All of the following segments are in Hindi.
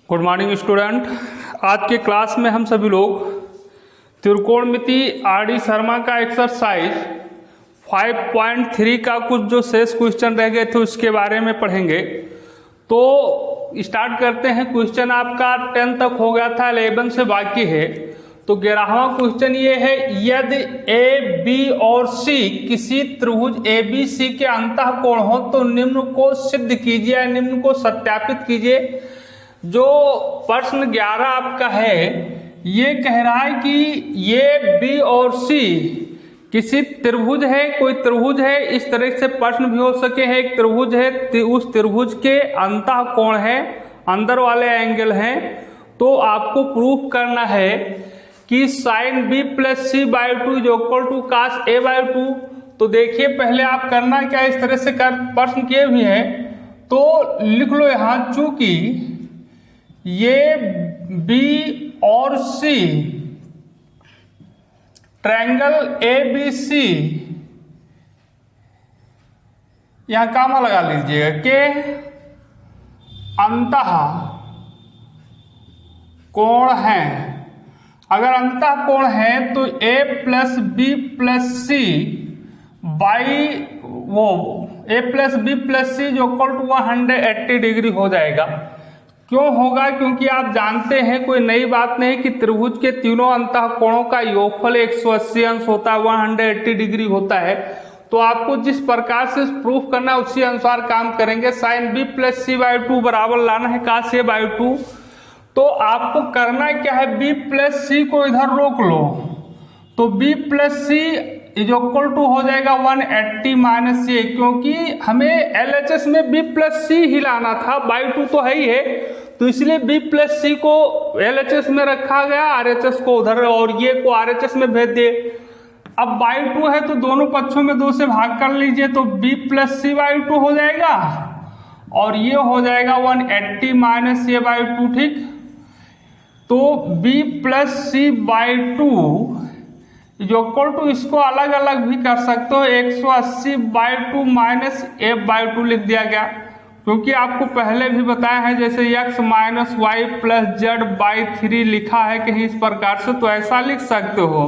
Good morning student. आज के क्लास में हम सभी लोग त्रिकोणमिति आर.डी. शर्मा का एक्सरसाइज 5.3 का कुछ जो शेष क्वेश्चन रह गए थे उसके बारे में पढ़ेंगे। तो स्टार्ट करते हैं। क्वेश्चन आपका 10 तक हो गया था, 11 से बाकी है। तो 11वां क्वेश्चन ये है, यदि ए बी और सी किसी त्रिभुज ए बी सी के अंतःकोण हो तो निम्न को सिद्ध कीजिए, निम्न को सत्यापित कीजिए। जो प्रश्न 11 आपका है ये कह रहा है कि ये बी और सी किसी त्रिभुज है, कोई त्रिभुज है, इस तरह से प्रश्न भी हो सके है। एक त्रिभुज है, उस त्रिभुज के अंतःकोण है, अंदर वाले एंगल हैं। तो आपको प्रूफ करना है कि sine B plus C by two is equal to cos A by two. तो देखिए पहले आप करना क्या, इस तरह से कर प्रश्न किए भी हैं तो लिख लो यहां, चूंकि ये बी और सी ट्रायंगल ए बी सी, यहां कामा लगा लीजिएगा, के अंतः कोण है। अगर अंतः कोण है तो a plus B plus C by a plus B plus C जो इक्वल टू 180 डिग्री हो जाएगा। क्यों होगा? क्योंकि आप जानते हैं, कोई नई बात नहीं कि त्रिभुज के तीनों अंतःकोणों का योगफल 180 अंश होता है, 180 डिग्री होता है। तो आपको जिस प्रकार से प्रूफ करना है उसी अनुसार काम करेंगे। Sine B plus C by two बराबर लाना है कास ए बाई टू। तो आपको करना क्या है, b प्लस सी को इधर रोक लो तो b plus C is equal to हो जाएगा 180 माइनस ए, क्योंकि हमें LHS में b प्लस सी ही लाना था, बाई टू तो है ही है। तो इसलिए b प्लस सी को LHS में रखा गया, RHS को उधर और ये को RHS में भेज दिए। अब बाई टू है तो दोनों पक्षों में 2 से भाग कर लीजिए तो b plus C by two हो जाएगा और ये हो जाएगा 180 माइनस ए बाई टू। ठीक, तो b plus C by two जो इक्वल टू, इसको अलग अलग भी कर सकते हो, 180 by two minus A by two लिख दिया गया। क्योंकि आपको पहले भी बताया है, जैसे x minus Y plus Z by 3 लिखा है कहीं इस प्रकार से, तो ऐसा लिख सकते हो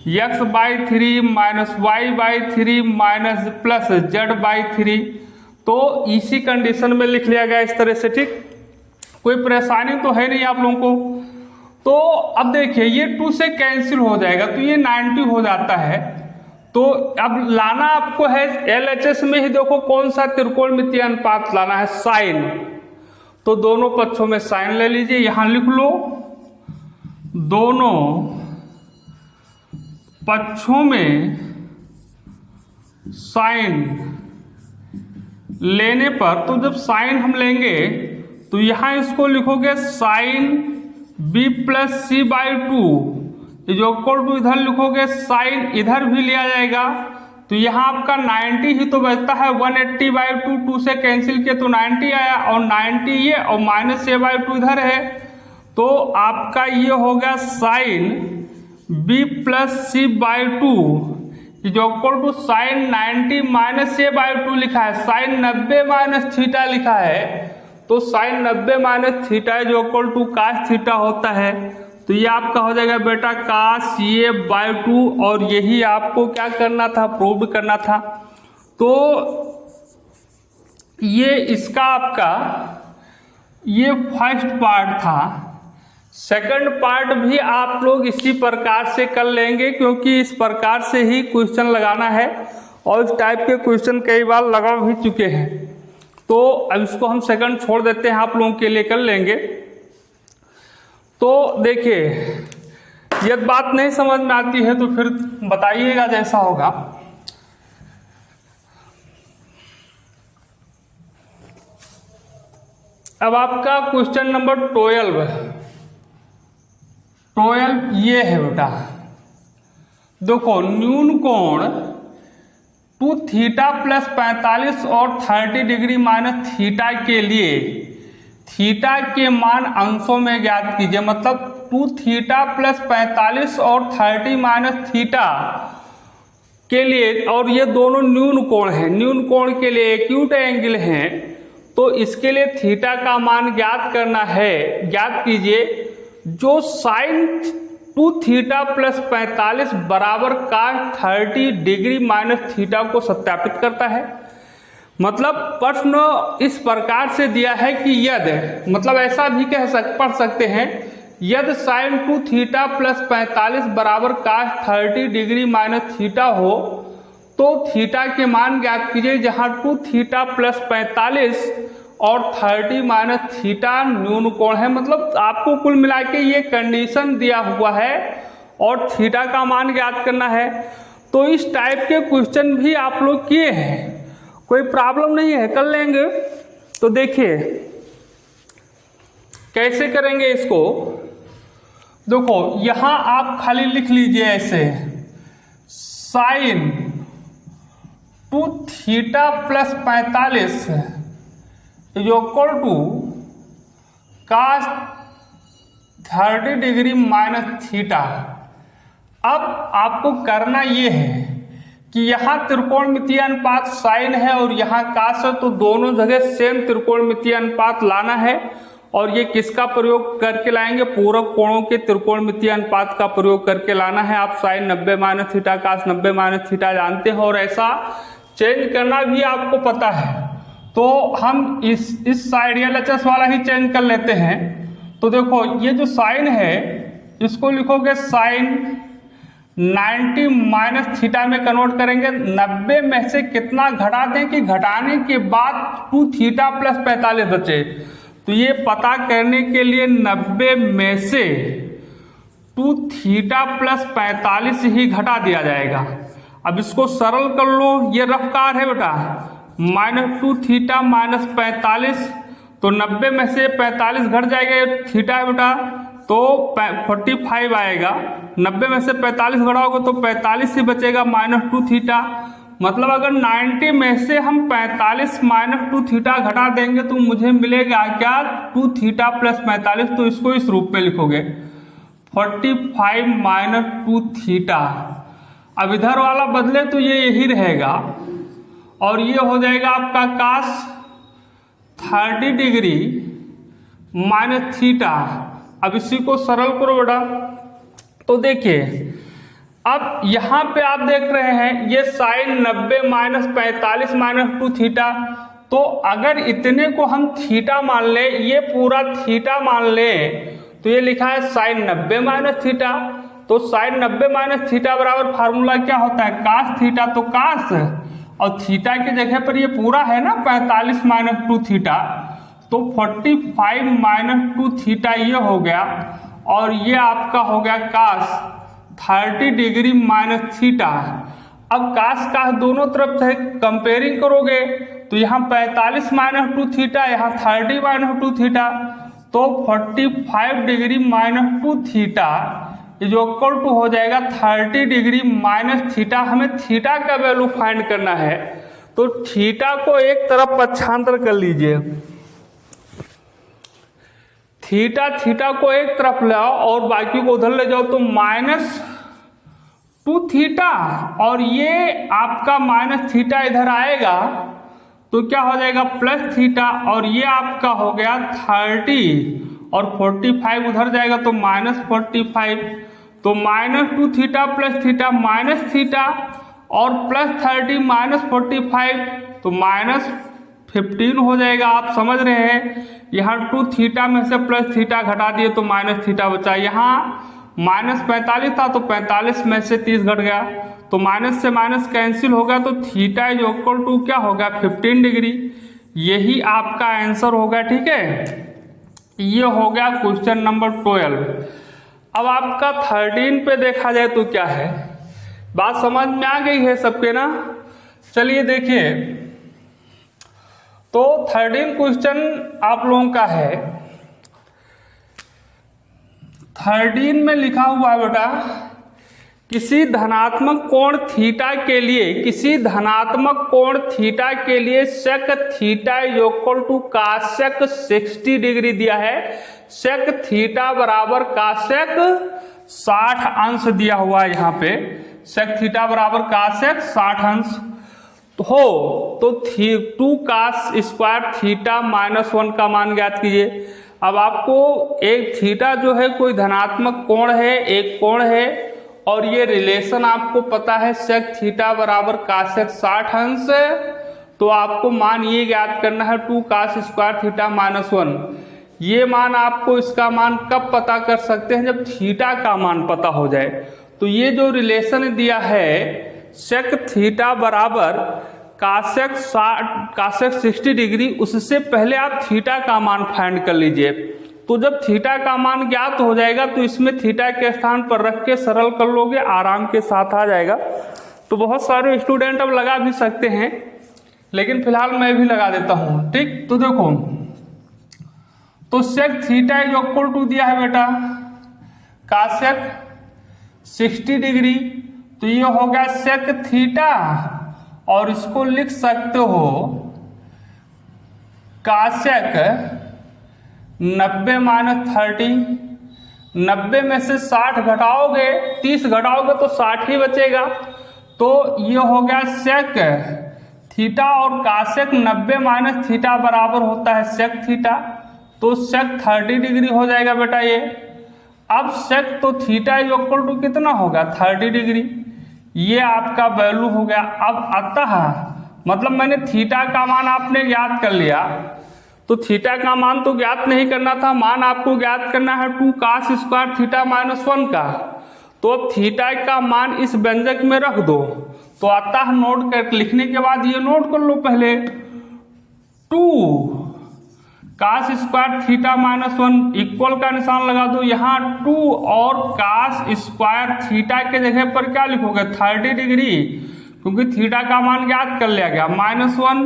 x by 3 minus Y by 3 minus plus Z by 3। तो इसी कंडीशन में लिख लिया गया इस तरह से। ठीक, कोई परेशानी तो है नहीं आप लोगों को। तो अब देखिए ये 2 से कैंसिल हो जाएगा तो ये 90 हो जाता है। तो अब लाना आपको है LHS में ही, देखो कौन सा त्रिकोणमितीय अनुपात लाना है, साइन। तो दोनों पक्षों में साइन ले लीजिए, यहां लिख लो दोनों पक्षों में साइन लेने पर, तो जब साइन हम लेंगे तो यहां इसको लिखोगे sine B plus C by two जो इक्वल टू, इधर लिखोगे साइन, इधर भी लिया जाएगा तो यहाँ आपका 90 ही तो बचता है, 180 बाई टू, 2 से कैंसिल किया तो 90 आया और 90 ये और माइनस ए बाई टू इधर है। तो आपका ये हो गया sine B plus C by two जो equal to sine 90 minus A by two लिखा है, साइन 90 माइनस थीटा लिखा है। तो साइन 90 माइनस थीटा जो इक्वल टू कास थीटा होता है। तो ये आपका हो जाएगा बेटा कास ये बाई टू, और यही आपको क्या करना था, प्रूव करना था। तो ये इसका आपका ये फर्स्ट पार्ट था। सेकंड पार्ट भी आप लोग इसी प्रकार से कर लेंगे, क्योंकि इस प्रकार से ही क्वेश्चन लगाना है और इस टाइप के क्वेश्चन कई बार लगा भी चुके हैं। तो अब इसको हम सेकंड छोड़ देते हैं, आप लोगों के लिए कर लेंगे। तो देखिए यदि बात नहीं समझ में आती है तो फिर बताइएगा जैसा होगा। अब आपका क्वेश्चन नंबर 12 ये है बेटा, देखो न्यून कोण 2 थीटा प्लस 45 और 30 डिग्री माइनस थीटा के लिए थीटा के मान अंशों में ज्ञात कीजिए। मतलब 2 थीटा प्लस 45 और 30 माइनस थीटा के लिए, और ये दोनों न्यून कोण हैं, न्यून कोण के लिए एक्यूट एंगल हैं। तो इसके लिए थीटा का मान ज्ञात करना है। ज्ञात कीजिए, जो साइन 2 थीटा प्लस 45 बराबर cos 30 डिग्री माइनस थीटा को सत्यापित करता है। मतलब प्रश्न इस प्रकार से दिया है कि यदि, मतलब ऐसा भी पढ़ सकते हैं, यदि साइन 2 थीटा प्लस 45 बराबर cos 30 डिग्री माइनस थीटा हो तो थीटा के मान ज्ञात कीजिए, जहां 2 थीटा प्लस 45 और 30 माइनस थीटा न्यून कोण है। मतलब आपको कुल मिला के ये कंडीशन दिया हुआ है और थीटा का मान ज्ञात करना है। तो इस टाइप के क्वेश्चन भी आप लोग किए हैं, कोई प्रॉब्लम नहीं है, कर लेंगे। तो देखिए कैसे करेंगे इसको। देखो यहां आप खाली लिख लीजिए ऐसे, sine 2 theta plus 45 equal to cos 30 degree minus theta. अब आपको करना ये है कि यहाँ त्रिकोणमितीय अनुपात साइन है और यहाँ cos है, तो दोनों जगह सेम त्रिकोणमितीय अनुपात लाना है। और ये किसका प्रयोग करके लाएंगे, पूरक कोणों के त्रिकोणमितीय अनुपात का प्रयोग करके लाना है। आप sine 90 minus theta cos 90 minus theta जानते हो और ऐसा चेंज करना भी आपको पता है। तो हम इस साइड LHS वाला ही चेंज कर लेते हैं। तो देखो ये जो साइन है इसको लिखोगे साइन 90 माइनस थीटा में कन्वर्ट करेंगे। 90 में से कितना घटा दें कि घटाने के बाद 2 थीटा प्लस 45 बचे। तो ये पता करने के लिए 90 में से 2 थीटा प्लस 45 ही घटा दिया जाएगा। अब इसको सरल कर लो, ये रफ कार है बेटा, माइनस 2 थीटा माइनस 45, तो 90 में से 45 घट जाएगा, ये थीटा है बेटा, तो 45 आएगा। 90 में से 45 घटाओगे तो 45 ही बचेगा माइनस 2 थीटा। मतलब अगर 90 में से हम 45 माइनस 2 थीटा घटा देंगे तो मुझे मिलेगा क्या, 2 थीटा प्लस 45। तो इसको इस रूप में लिखोगे 45 माइनस 2 थीटा। अब इधर वाला बदले तो ये यही रहेगा और ये हो जाएगा आपका cos 30 डिग्री माइनस थीटा। अब इसी को सरल करो बेटा। तो देखिए अब यहाँ पे आप देख रहे हैं ये साइन 90 माइनस 45 माइनस 2 थीटा। तो अगर इतने को हम थीटा मान ले, ये पूरा थीटा मान ले, तो ये लिखा है साइन 90 माइनस थीटा। तो साइन 90 माइनस थीटा बराबर फार्मूला क्या होता है, cos थीटा। तो cos और थीटा की जगह पर ये पूरा है ना 45 माइनस 2 थीटा, तो 45 माइनस 2 थीटा ये हो गया और ये आपका हो गया cos 30 डिग्री माइनस थीटा। अब cos दोनों तरफ से कंपेयरिंग करोगे तो यहाँ 45 माइनस 2 थीटा, यहाँ 30 माइनस 2 थीटा, तो 45 degree minus 2 theta is equal to हो जाएगा 30 डिग्री माइनस थीटा। हमें थीटा का वैल्यू फाइंड करना है, तो थीटा को एक तरफ पक्षांतर कर लीजिए, थीटा को एक तरफ ले आओ और बाकी को उधर ले जाओ, तो माइनस 2 थीटा और ये आपका माइनस थीटा इधर आएगा तो क्या हो जाएगा प्लस थीटा, और ये आपका हो गया 30 और 45 उधर जाएगा तो माइनस 45। तो minus 2 theta plus theta minus theta और प्लस 30 माइनस 45, तो माइनस 15 हो जाएगा। आप समझ रहे हैं, यहाँ 2 थीटा में से प्लस थीटा घटा दिए तो माइनस थीटा बचा। यहाँ माइनस 45 था तो 45 में से 30 घट गया, तो माइनस से माइनस कैंसिल होगा, तो थीटा इज इक्वल टू क्या होगा 15 डिग्री। यही आपका आंसर होगा। ठीक है, ये हो गया क्वेश्चन नंबर 12। अब आपका 13 पे देखा जाए तो क्या है, बात समझ में आ गई है सबके ना। चलिए देखिए, तो 13 क्वेश्चन आप लोगों का है। 13 में लिखा हुआ है बेटा, किसी धनात्मक कोण थीटा के लिए sec theta equal to cosec 60 degree दिया है। सेक थीटा बराबर कासेक 60 अंश दिया हुआ है यहाँ पे, सेक थीटा बराबर कासेक 60 अंश। तो 2 cos स्क्वायर थीटा -1 का मान ज्ञात कीजिए। अब आपको एक थीटा जो है कोई धनात्मक कोण है, एक कोण है, और ये रिलेशन आपको पता है sec थीटा बराबर cosec 60 अंश, तो आपको मान ये ज्ञात करना है 2 cos स्क्वायर थीटा -1। ये मान आपको इसका मान कब पता कर सकते हैं, जब थीटा का मान पता हो जाए। तो ये जो रिलेशन दिया है sec थीटा बराबर cosec 60 डिग्री, उससे पहले आप थीटा का मान फाइंड कर लीजिए। तो जब थीटा का मान ज्ञात हो जाएगा तो इसमें थीटा के स्थान पर रख के सरल कर लोगे, आराम के साथ आ जाएगा। तो बहुत सारे स्टूडेंट अब लगा भी सकते हैं, लेकिन फिलहाल मैं भी लगा देता हूं, ठीक। तो देखो, तो sec theta is equal to दिया है बेटा cosec 60 डिग्री, तो ये हो गया sec थीटा, और इसको लिख सकते हो cosec 90 - 30। 90 में से 60 घटाओगे, 30 घटाओगे तो 60 ही बचेगा। तो ये हो गया sec थीटा, और cosec 90 - थीटा बराबर होता है sec थीटा, तो sec 30 डिग्री हो जाएगा बेटा ये। अब sec तो थीटा इज इक्वल टू कितना होगा 30 डिग्री, ये आपका वैल्यू हो गया। अब अतः मतलब मैंने थीटा का मान आपने ज्ञात कर लिया, तो थीटा का मान तो ज्ञात नहीं करना था, मान आपको ज्ञात करना है 2 cos स्क्वायर थीटा -1 का। तो अब थीटा का मान इस व्यंजक में रख दो, तो अतः नोट कर लिखने के बाद ये नोट कर लो पहले 2 cos स्क्वायर थीटा -1 इक्वल का निशान लगा दो यहाँ 2, और cos स्क्वायर थीटा के जगह पर क्या लिखोगे 30 डिग्री, क्योंकि थीटा का मान ज्ञात कर लिया गया -1,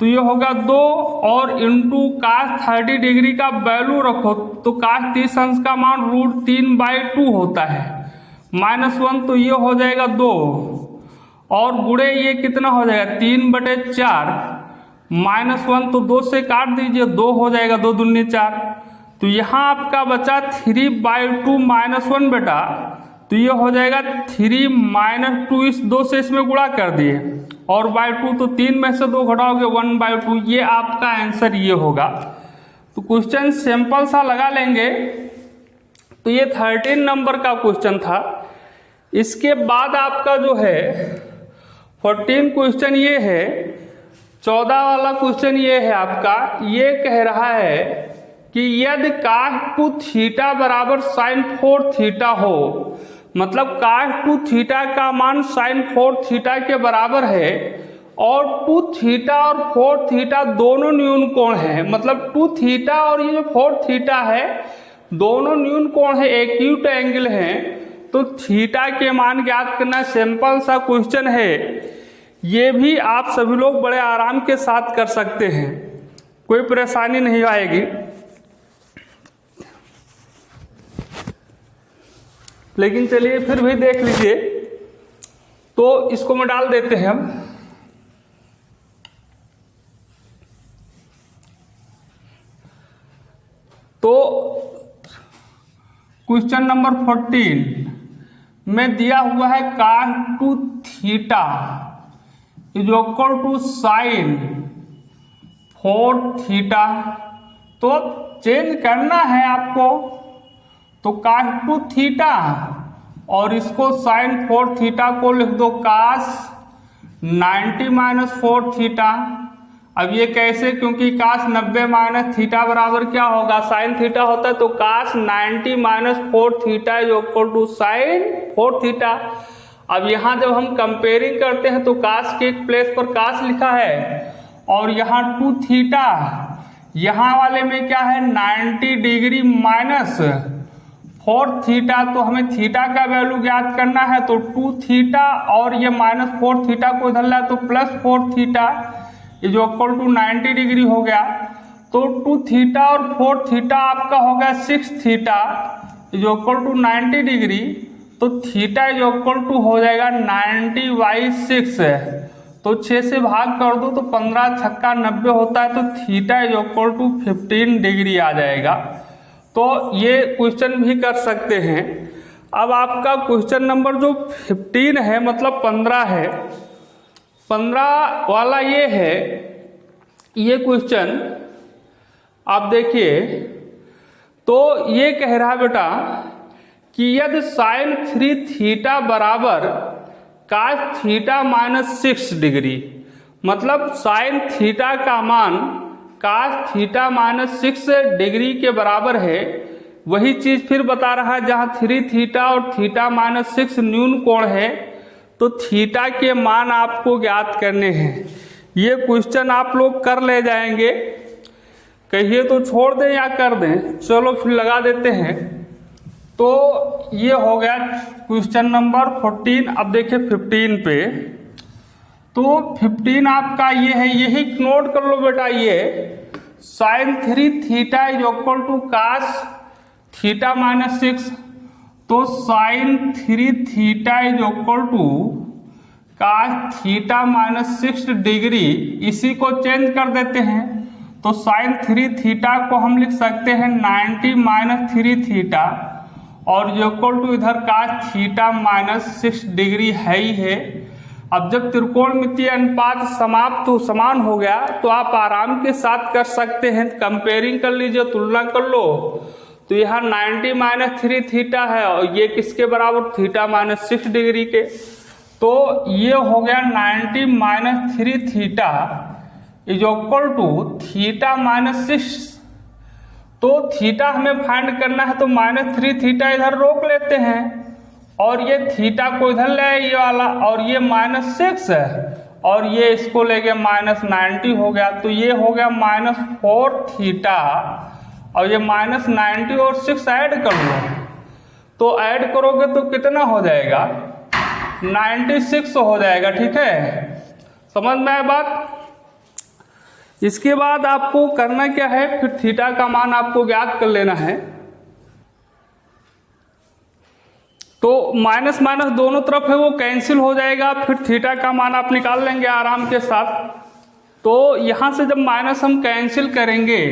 तो ये होगा 2, और इंटू cos 30 डिग्री का वैल्यू रखो, तो cos 30 अंश का मान √3/2 होता है, -1, तो ये हो जाएगा 2, और गुणे ये कितना हो जाएगा 3/4, -1 तो 2 से काट दीजिए, 2 हो जाएगा, 2 दूनी 4, तो यहाँ आपका बचा 3/2 -1 बेटा, तो ये हो जाएगा 3 - 2, इस 2 से इसमें गुणा कर दिए, और /2 तो 3 में से 2 घटाओगे 1/2, ये आपका आंसर ये होगा। तो क्वेश्चन सिंपल सा लगा लेंगे। तो ये 13 नंबर का क्वेश्चन था। इसके बाद आपका जो है 14 क्वेश्चन ये है, 14 वाला क्वेश्चन ये है आपका, ये कह रहा है कि यदि cos2 थीटा बराबर sin 4 थीटा हो, मतलब cos2 थीटा का मान sin 4 थीटा के बराबर है, और 2 थीटा और 4 थीटा दोनों न्यून कोण है, मतलब 2 थीटा और ये जो 4 थीटा है दोनों न्यून कोण है, एक्यूट एंगल है, तो थीटा के मान ज्ञात करना सिंपल सा क्वेश्चन है। ये भी आप सभी लोग बड़े आराम के साथ कर सकते हैं, कोई परेशानी नहीं आएगी। लेकिन चलिए फिर भी देख लीजिए, तो इसको में डाल देते हैं हम। तो क्वेश्चन नंबर 14 में दिया हुआ है cos2 theta is equal to sin 4 theta, तो चेंज करना है आपको, तो cos2 थीटा और इसको sin 4 थीटा को लिख दो cos 90 - 4 थीटा। अब ये कैसे, क्योंकि cos 90 - थीटा बराबर क्या होगा sin थीटा होता है, तो cos 90 - 4 theta is equal to sin 4 theta. अब यहाँ जब हम कंपेयरिंग करते हैं तो cos के एक प्लेस पर cos लिखा है, और यहाँ 2 थीटा, यहाँ वाले में क्या है 90 डिग्री माइनस 4 थीटा, तो हमें थीटा का वैल्यू ज्ञात करना है, तो 2 थीटा और ये -4 थीटा को इधर लाए तो +4 theta is equal to 90 degree हो गया। तो 2 थीटा और 4 थीटा आपका हो गया 6 theta is equal to 90 degree, तो थीटा इज इक्वल टू हो जाएगा 90/6, तो 6 से भाग कर दो तो 15 छक्का 90 होता है, तो theta is equal to 15 degree आ जाएगा। तो ये क्वेश्चन भी कर सकते हैं। अब आपका क्वेश्चन नंबर जो 15 है, मतलब 15 है, 15 वाला ये है, ये क्वेश्चन आप देखिए, तो ये कह रहा है बेटा कि यदि साइन 3 थीटा बराबर कास थीटा माइनस 6 डिग्री, मतलब साइन थीटा का मान कास थीटा माइनस 6 डिग्री के बराबर है, वही चीज फिर बता रहा है जहां 3 थीटा और थीटा माइनस 6 न्यून कोण है, तो थीटा के मान आपको ज्ञात करने हैं। ये क्वेश्चन आप लोग कर ले जाएंगे, कहिए तो छोड़ दें या कर दें, चलो फिर लगा देते हैं। तो ये हो गया क्वेश्चन नंबर 14। अब देखिए 15 पे, तो 15 आपका ये है, यही नोट कर लो बेटा, ये sine 3 theta is equal to cos theta minus 6, तो sine 3 theta is equal to cos theta minus 6 degree, इसी को चेंज कर देते हैं। तो साइन 3 थीटा को हम लिख सकते हैं 90 माइनस 3 थीटा, और जो इक्वल टू इधर कास थीटा माइनस 6 डिग्री है ही है। अब जब त्रिकोणमितीय अनुपात समाप्त तो समान हो गया, तो आप आराम के साथ कर सकते हैं, कंपेयरिंग कर लीजिए, तुलना कर लो। तो यहाँ 90 माइनस 3 थीटा है और ये किसके बराबर, थीटा माइनस 6 डिग्री के। तो ये हो गया 90 minus 3 theta is equal to theta minus 6। तो थीटा हमें फाइंड करना है, तो माइनस 3 थीटा इधर रोक लेते हैं और ये थीटा को इधर ले आए ये वाला, और ये माइनस 6 है और ये इसको ले गए माइनस 90 हो गया। तो ये हो गया माइनस 4 थीटा, और ये माइनस 90 और 6 ऐड कर लो, तो ऐड करोगे तो कितना हो जाएगा, 96 हो जाएगा। ठीक है, समझ में आया बात। इसके बाद आपको करना क्या है, फिर थीटा का मान आपको ज्ञात कर लेना है। तो माइनस माइनस दोनों तरफ है वो कैंसिल हो जाएगा, फिर थीटा का मान आप निकाल लेंगे आराम के साथ। तो यहां से जब माइनस हम कैंसिल करेंगे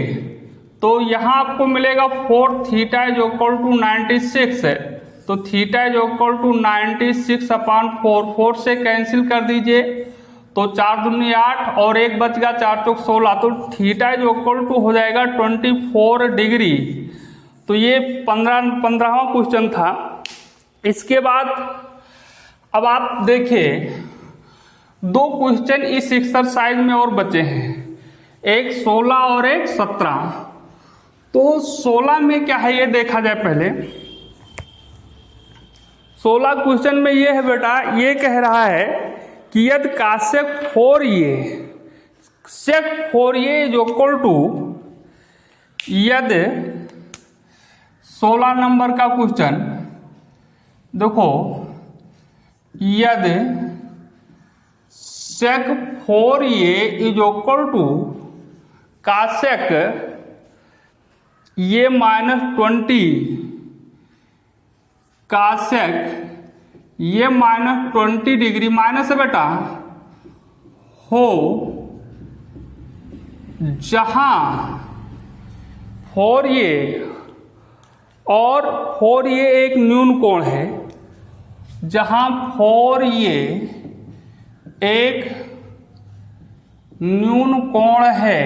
तो यहां आपको मिलेगा 4 थीटा इज इक्वल टू 96 है, तो theta is equal to 96 upon 4 से कैंसिल कर दीजिए, तो 4 दूनी 8 और 1 बच गया, 4 चौक 16, तो थीटा इज इक्वल टू हो जाएगा 24 डिग्री। तो ये 15वां क्वेश्चन था। इसके बाद अब आप देखिए 2 क्वेश्चन इस एक्सरसाइज में और बचे हैं, एक 16 और एक 17। तो 16 में क्या है ये देखा जाए पहले। 16 क्वेश्चन में ये है बेटा, ये कह रहा है कि यदि cosec 4a sec 4a is equal to, यदि 16 नंबर का क्वेश्चन देखो, यदि sec 4a is equal to cosec ये माइनस 20 कासेक ये माइनस 20 डिग्री माइनस है बेटा हो, जहां 4a और 4a एक न्यून कोण है, जहां 4a एक न्यून कोण है,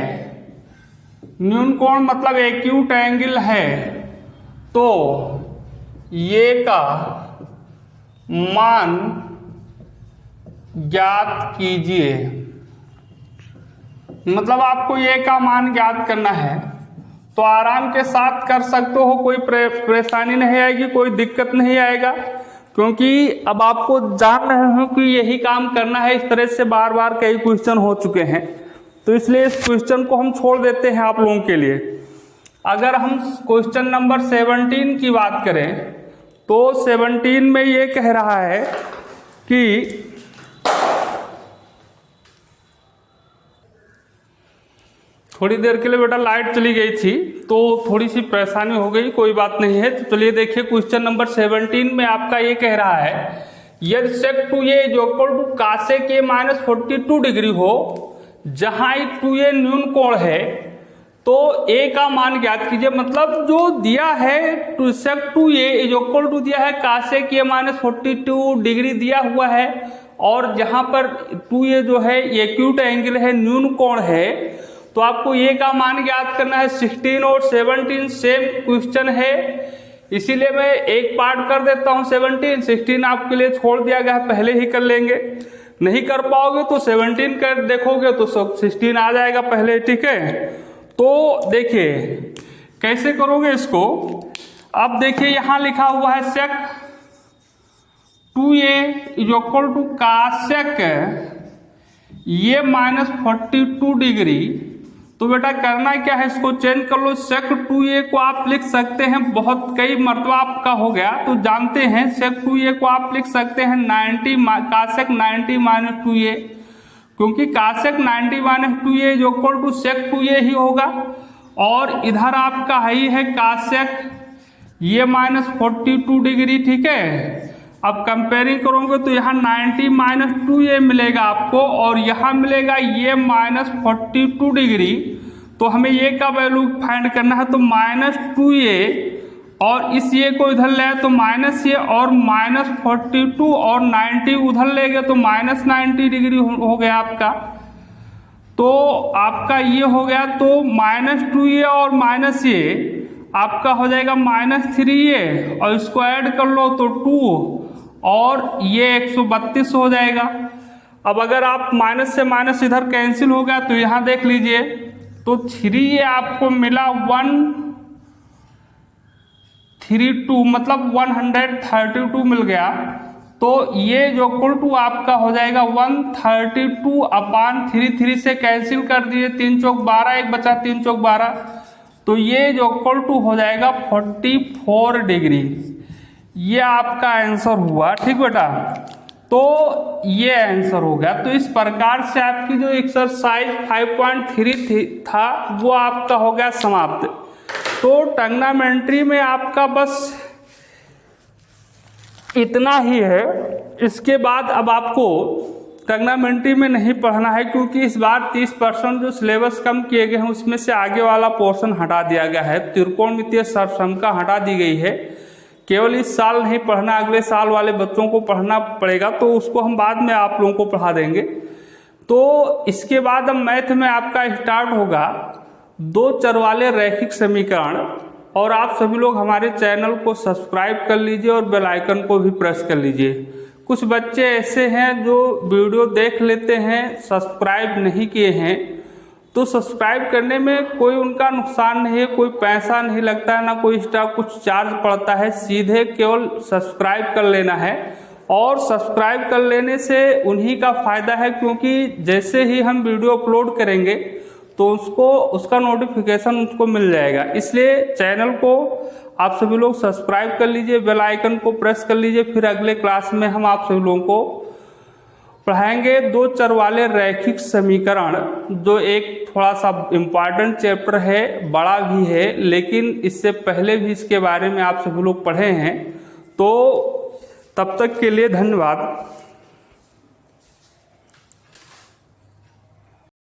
न्यून कोण मतलब एक्यूट एंगल है, तो ये का मान ज्ञात कीजिए। मतलब आपको ये का मान ज्ञात करना है, तो आराम के साथ कर सकते हो, कोई परेशानी नहीं आएगी, कोई दिक्कत नहीं आएगा, क्योंकि अब आपको जान रहे हो कि यही काम करना है। इस तरह से बार बार कई क्वेश्चन हो चुके हैं, तो इसलिए इस क्वेश्चन को हम छोड़ देते हैं आप लोगों के लिए। अगर हम क्वेश्चन नंबर 17 की बात करें, तो 17 में ये कह रहा है कि थोड़ी देर के लिए बेटा लाइट चली गई थी, तो थोड़ी सी परेशानी हो गई, कोई बात नहीं है। तो चलिए देखिए क्वेश्चन नंबर 17 में आपका ये कह रहा है, यदि sec 2a is equal to cosec a minus 42 degree हो, जहां 2a न्यून कोण है, तो a का मान ज्ञात कीजिए। मतलब जो दिया है सेक 2a इज इक्वल टू दिया है कासेक a माइनस 42 डिग्री दिया हुआ है, और जहाँ पर 2a जो है ये एक्यूट एंगल है, न्यून कोण है, तो आपको ये का मान ज्ञात करना है। 16 और 17 सेम क्वेश्चन है, इसीलिए मैं एक पार्ट कर देता हूँ। 16 आपके लिए छोड़ दिया गया है, पहले ही कर लेंगे। नहीं कर पाओगे तो 17 कर देखोगे तो 16 आ जाएगा पहले, ठीक है। तो देखिए कैसे करोगे इसको। अब देखिए यहाँ लिखा हुआ है सेक 2a इक्वल टू कासेक ये -42 डिग्री। तो बेटा करना क्या है, इसको चेंज कर लो। सेक 2a को आप लिख सकते हैं, बहुत कई मरतबा आपका हो गया तो जानते हैं। सेक 2a को आप लिख सकते हैं 90 कासेक 90 - 2a, क्योंकि कासेक 90 - 2a equal to sec 2a ही होगा। और इधर आपका ही है कासेक ये -42 डिग्री, ठीक है। अब कंपेयरिंग करोगे तो यहाँ 90 - 2a मिलेगा आपको, और यहाँ मिलेगा ये -42 डिग्री। तो हमें ये का वैल्यू फाइंड करना है, तो -2a और इस ये को इधर ले तो माइनस ये, और -42 और 90 उधर ले गए तो -90 डिग्री हो गया आपका। तो आपका ये हो गया, तो -2a और माइनस ये आपका हो जाएगा -3a, और इसको ऐड कर लो तो 2 और ये 132 हो जाएगा। अब अगर आप माइनस से माइनस इधर कैंसिल हो गया तो यहाँ देख लीजिए, तो 3a आपको मिला 132, मतलब 132 मिल गया। तो ये जो इक्वल टू आपका हो जाएगा 132/3, 3 से कैंसिल कर दिए, 3 चौक 12, एक बचा 3 चौक 12, तो ये जो इक्वल टू हो जाएगा 44 डिग्री। ये आपका आंसर हुआ, ठीक बेटा। तो ये आंसर हो गया। तो इस प्रकार से आपकी जो एक्सरसाइज 5.3 था वो आपका हो गया समाप्त। तो ट्रिग्नोमेट्री में आपका बस इतना ही है। इसके बाद अब आपको ट्रिग्नोमेट्री में नहीं पढ़ना है, क्योंकि इस बार 30% जो सिलेबस कम किए गए हैं उसमें से आगे वाला पोर्शन हटा दिया गया है। त्रिकोणमितीय सरसंख्या हटा दी गई है। केवल इस साल नहीं पढ़ना, अगले साल वाले बच्चों को पढ़ना पड़ेगा, तो उसको हम बाद में आप लोगों को पढ़ा देंगे। तो इसके बाद अब मैथ में आपका स्टार्ट होगा 2 चर वाले रैखिक समीकरण। और आप सभी लोग हमारे चैनल को सब्सक्राइब कर लीजिए और बेल आइकन को भी प्रेस कर लीजिए। कुछ बच्चे ऐसे हैं जो वीडियो देख लेते हैं, सब्सक्राइब नहीं किए हैं, तो सब्सक्राइब करने में कोई उनका नुकसान नहीं है, कोई पैसा नहीं लगता है, ना कोई एक्स्ट्रा कुछ चार्ज पड़ता है। सीधे केवल सब्सक्राइब कर लेना है, और सब्सक्राइब कर लेने से उन्हीं का फ़ायदा है, क्योंकि जैसे ही हम वीडियो अपलोड करेंगे तो उसका नोटिफिकेशन उसको मिल जाएगा। इसलिए चैनल को आप सभी लोग सब्सक्राइब कर लीजिए, बेल आइकन को प्रेस कर लीजिए। फिर अगले क्लास में हम आप सभी लोगों को पढ़ाएंगे 2 चर वाले रैखिक समीकरण, जो एक थोड़ा सा इम्पॉर्टेंट चैप्टर है, बड़ा भी है, लेकिन इससे पहले भी इसके बारे में आप सभी लोग पढ़े हैं। तो तब तक के लिए धन्यवाद।